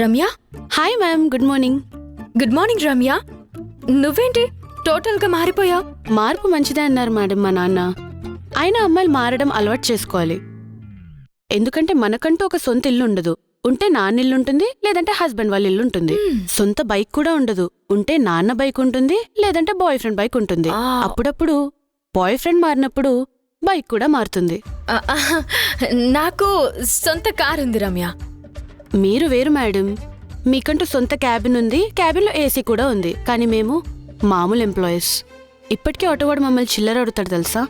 Ramya. Hi ma'am, good morning. Good morning Ramya. నువ్వేంటి total గా మారిపోయావు? మార్పు మంచిదే అన్నారు మేడం మా నాన్న. అయినా అమ్మాయిలు మారడం అలవాటు చేసుకోవాలి. ఎందుకంటే మనకంటూ ఒక సొంత ఇల్లు ఉండదు. ఉంటే నాన్న ఇల్లు ఉంటుంది, లేదంటే హస్బెండ్ వాళ్ళ ఇల్లు ఉంటుంది. సొంత బైక్ కూడా ఉండదు. ఉంటే నాన్న బైక్ ఉంటుంది, లేదంటే బాయ్ ఫ్రెండ్ బైక్ ఉంటుంది. అప్పుడప్పుడు బాయ్ ఫ్రెండ్ మారినప్పుడు బైక్ కూడా మారుతుంది. నాకు సొంత కార్ ఉంది రమ్య. మీరు వేరు మేడం. మీకంటూ సొంత క్యాబిన్ ఉంది, క్యాబిన్లో ఏసీ కూడా ఉంది. కానీ మేము మామూలు ఎంప్లాయీస్. ఇప్పటికీ ఆటోవాడు మమ్మల్ని చిల్లర అడుగుతాడు తెలుసా?